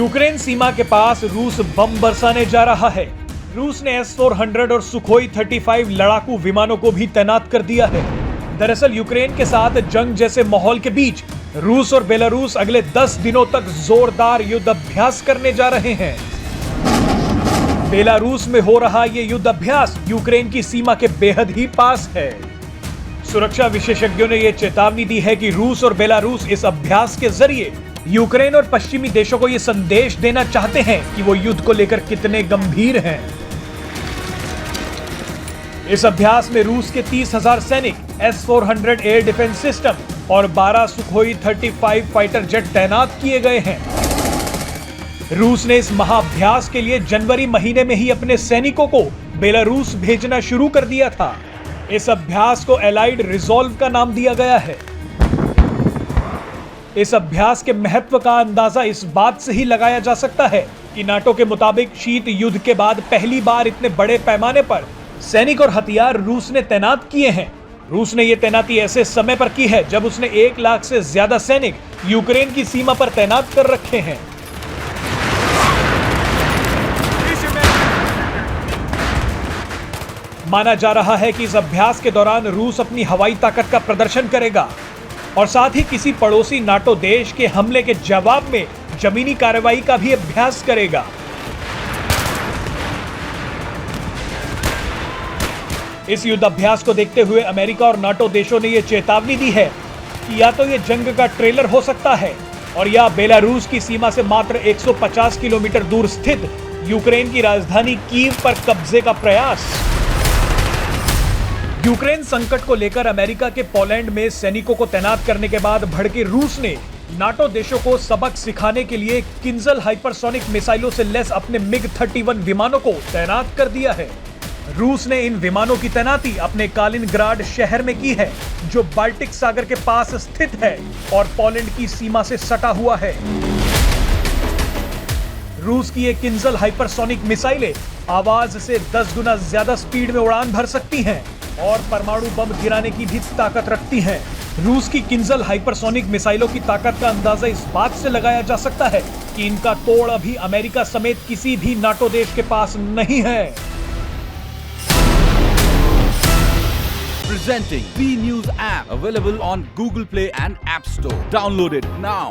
Ukraine सीमा के पास रूस बम बरसाने जा रहा है। रूस ने S-400 और सुखोई 35 लड़ाकू विमानों को भी तैनात कर दिया है। दरअसल यूक्रेन के साथ जंग जैसे माहौल के बीच रूस और बेलारूस अगले 10 दिनों तक जोरदार युद्ध अभ्यास करने जा रहे हैं। बेलारूस में हो रहा ये युद्ध अभ्यास यूक्रेन की सीमा के बेहद ही पास है। सुरक्षा विशेषज्ञों ने यह चेतावनी दी है कि रूस और बेलारूस इस अभ्यास के जरिए यूक्रेन और पश्चिमी देशों को यह संदेश देना चाहते हैं कि वो युद्ध को लेकर कितने गंभीर हैं। इस अभ्यास में रूस के 30,000 सैनिक, S-400 एयर डिफेंस सिस्टम और 12 सुखोई 35 फाइटर जेट तैनात किए गए हैं। रूस ने इस महाअभ्यास के लिए जनवरी महीने में ही अपने सैनिकों को बेलारूस भेजना शुरू कर दिया था। इस अभ्यास को एलाइड रिजॉल्व का नाम दिया गया है। इस अभ्यास के महत्व का अंदाजा इस बात से ही लगाया जा सकता है कि नाटो के मुताबिक शीत युद्ध के बाद पहली बार इतने बड़े पैमाने पर सैनिक और हथियार रूस ने तैनात किए हैं। रूस ने यह तैनाती ऐसे समय पर की है जब उसने 1 लाख से ज्यादा सैनिक यूक्रेन की सीमा पर तैनात कर रखे हैं। माना जा रहा है कि इस अभ्यास के दौरान रूस अपनी हवाई ताकत का प्रदर्शन करेगा और साथ ही किसी पड़ोसी नाटो देश के हमले के जवाब में जमीनी कार्रवाई का भी अभ्यास करेगा। इस युद्ध अभ्यास को देखते हुए अमेरिका और नाटो देशों ने यह चेतावनी दी है कि या तो यह जंग का ट्रेलर हो सकता है और या बेलारूस की सीमा से मात्र 150 किलोमीटर दूर स्थित यूक्रेन की राजधानी कीव पर कब्जे का प्रयास। यूक्रेन संकट को लेकर अमेरिका के पोलैंड में सैनिकों को तैनात करने के बाद भड़के रूस ने नाटो देशों को सबक सिखाने के लिए किंजल हाइपरसोनिक मिसाइलों से लैस अपने मिग-31 विमानों को तैनात कर दिया है। रूस ने इन विमानों की तैनाती अपने कालिनग्राड शहर में की है, जो बाल्टिक सागर के पास स्थित है और पोलैंड की सीमा से सटा हुआ है। रूस की ये किंजल हाइपरसोनिक मिसाइलें आवाज से 10 गुना ज्यादा स्पीड में उड़ान भर सकती हैं और परमाणु बम गिराने की भी ताकत रखती हैं। रूस की किंजल हाइपरसोनिक मिसाइलों की ताकत का अंदाजा इस बात से लगाया जा सकता है कि इनका तोड़ अभी अमेरिका समेत किसी भी नाटो देश के पास नहीं है। Presenting B News app, available on Google Play and App Store. Download it now.